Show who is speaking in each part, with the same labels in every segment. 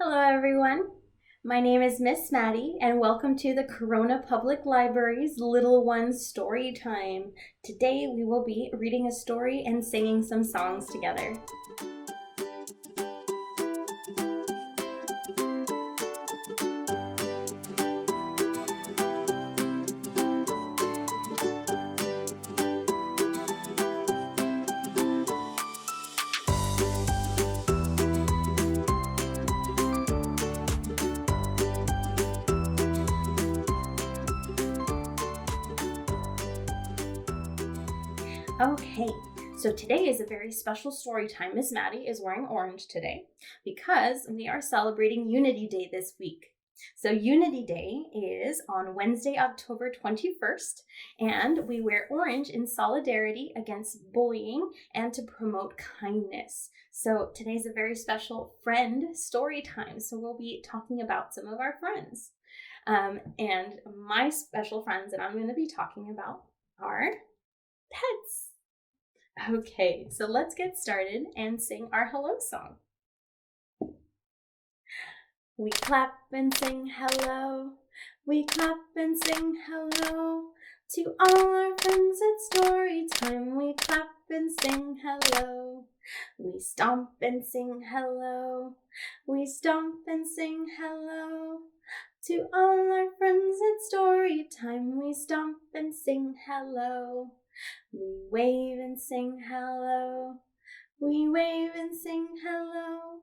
Speaker 1: Hello, everyone. My name is Miss Maddy, and welcome to the Corona Public Library's Little Ones Story Time. Today, we will be reading a story and singing some songs together. Okay, so today is a very special story time. Miss Maddy is wearing orange today because we are celebrating Unity Day this week. So Unity Day is on Wednesday, October 21st, and we wear orange in solidarity against bullying and to promote kindness. So today's a very special friend story time. So we'll be talking about some of our friends. And my special friends that I'm going to be talking about are pets. Okay, so let's get started and sing our hello song. We clap and sing hello. We clap and sing hello. To all our friends at story time, we clap and sing hello. We stomp and sing hello. We stomp and sing hello. To all our friends at story time, we stomp and sing hello. We wave and sing hello. We wave and sing hello.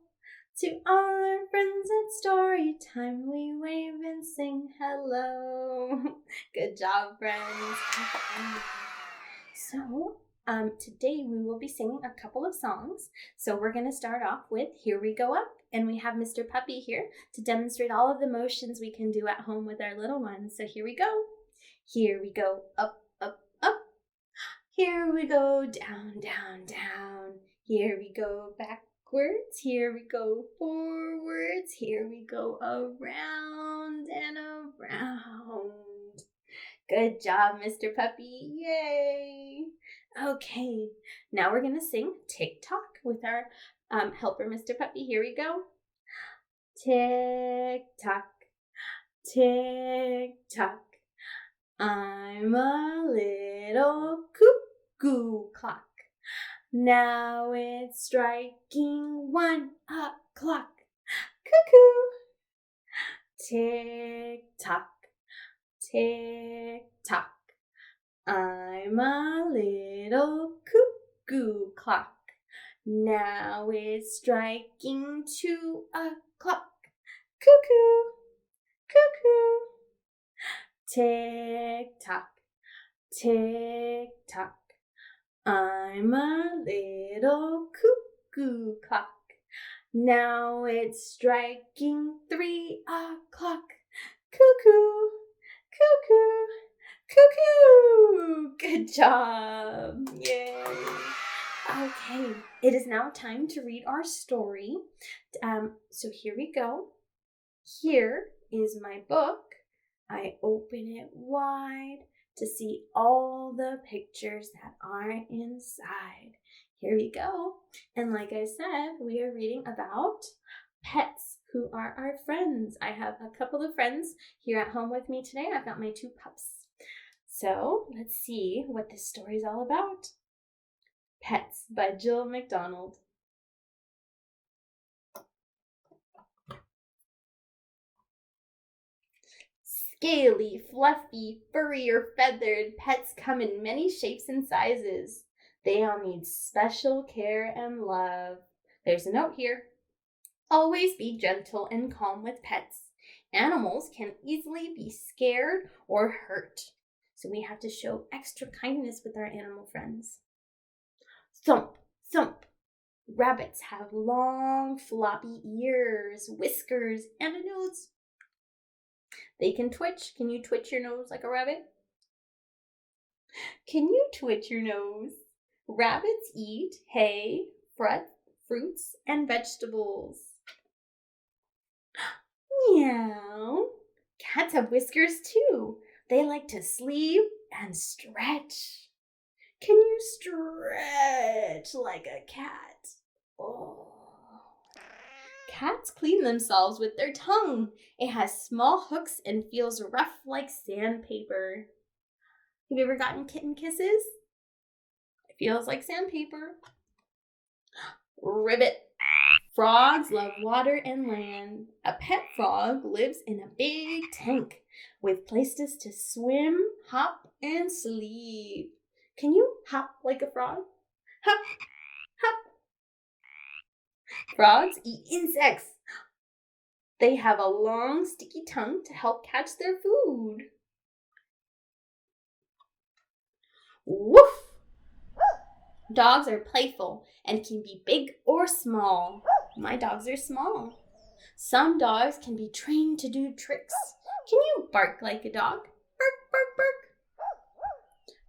Speaker 1: To all our friends at story time, we wave and sing hello. Good job, friends. So, today we will be singing a couple of songs. So we're going to start off with Here We Go Up. And we have Mr. Puppy here to demonstrate all of the motions we can do at home with our little ones. So here we go. Here we go up, up, up. Here we go down, down, down. Here we go backwards. Here we go forwards. Here we go around and around. Good job, Mr. Puppy. Yay. Okay, now we're going to sing Tick-Tock with our helper, Mr. Puppy. Here we go. Tick-tock, tick-tock. I'm a little cuckoo clock. Now it's striking 1 o'clock. Cuckoo! Tick-tock, tick-tock. I'm a little cuckoo clock. Now it's striking 2 o'clock. Cuckoo! Cuckoo! Tick-tock, tick-tock. I'm a little cuckoo clock. Now it's striking 3 o'clock. Cuckoo, cuckoo, cuckoo. Good job. Yay. Okay, it is now time to read our story. So here we go. Here is my book. I open it wide to see all the pictures that are inside. Here we go. And like I said, we are reading about pets who are our friends. I have a couple of friends here at home with me today. I've got my 2 pups. So let's see what this story is all about. Pets by Jil McDonald. Scaly, fluffy, furry, or feathered, pets come in many shapes and sizes. They all need special care and love. There's a note here. Always be gentle and calm with pets. Animals can easily be scared or hurt, so we have to show extra kindness with our animal friends. Thump, thump. Rabbits have long, floppy ears, whiskers, and a nose. They can twitch. Can you twitch your nose like a rabbit? Can you twitch your nose? Rabbits eat hay, fruits, and vegetables. Meow. Cats have whiskers too. They like to sleep and stretch. Can you stretch like a cat? Oh. Cats clean themselves with their tongue. It has small hooks and feels rough like sandpaper. Have you ever gotten kitten kisses? It feels like sandpaper. Ribbit. Frogs love water and land. A pet frog lives in a big tank with places to swim, hop, and sleep. Can you hop like a frog? Hop, hop. Frogs eat insects. They have a long, sticky tongue to help catch their food. Woof! Dogs are playful and can be big or small. My dogs are small. Some dogs can be trained to do tricks. Can you bark like a dog? Bark, bark, bark.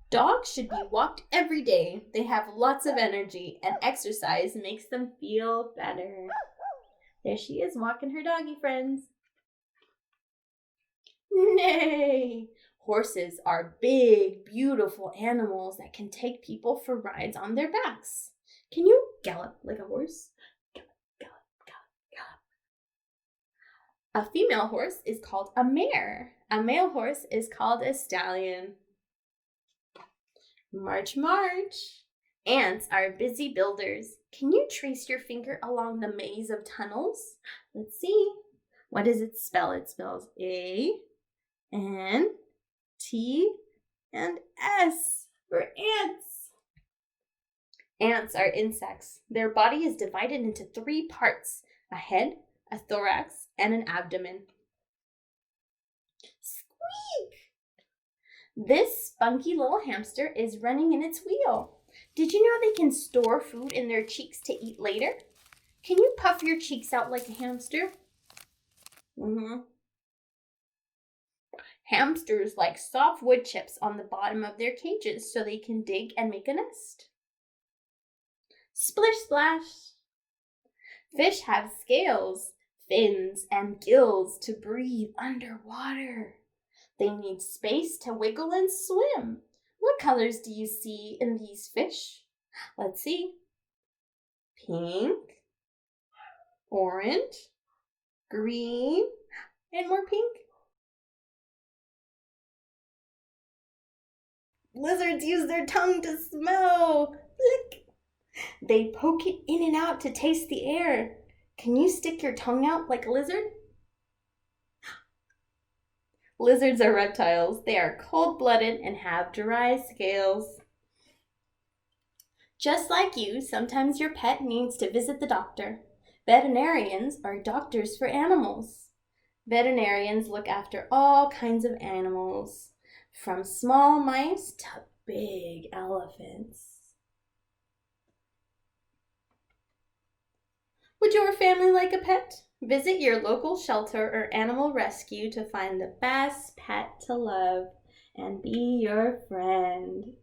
Speaker 1: Dogs should be walked every day. They have lots of energy and exercise makes them feel better. There she is walking her doggy friends. Nay! Horses are big, beautiful animals that can take people for rides on their backs. Can you gallop like a horse? Gallop, gallop, gallop, gallop. A female horse is called a mare. A male horse is called a stallion. March, march. Ants are busy builders. Can you trace your finger along the maze of tunnels? Let's see. What does it spell? It spells A, N, T, and S for ants. Ants are insects. Their body is divided into 3 parts: a head, a thorax, and an abdomen. Squeak! This spunky little hamster is running in its wheel. Did you know they can store food in their cheeks to eat later? Can you puff your cheeks out like a hamster? Hamsters like soft wood chips on the bottom of their cages so they can dig and make a nest. Splish splash! Fish have scales, fins, and gills to breathe underwater. They need space to wiggle and swim. What colors do you see in these fish? Let's see. Pink, orange, green, and more pink. Lizards use their tongue to smell. Lick. They poke it in and out to taste the air. Can you stick your tongue out like a lizard? Lizards are reptiles. They are cold-blooded and have dry scales. Just like you, sometimes your pet needs to visit the doctor. Veterinarians are doctors for animals. Veterinarians look after all kinds of animals, from small mice to big elephants. Would your family like a pet? Visit your local shelter or animal rescue to find the best pet to love and be your friend.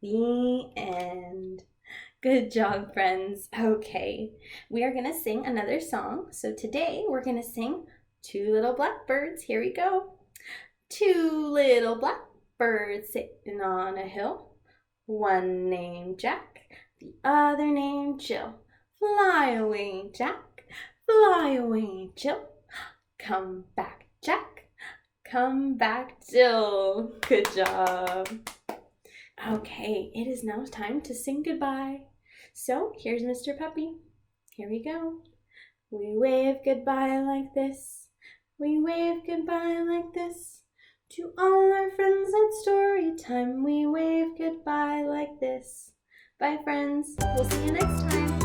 Speaker 1: The end. Good job, friends. Okay, we are going to sing another song. So today we're going to sing Two Little Blackbirds. Here we go. 2 little blackbirds sitting on a hill. One named Jack, the other named Jill. Fly away, Jack. Fly away, Jill. Come back, Jack. Come back, Jill. Good job. Okay, it is now time to sing goodbye. So here's Mr. Puppy. Here we go. We wave goodbye like this. We wave goodbye like this. To all our friends at Storytime, we wave goodbye like this. Bye, friends. We'll see you next time.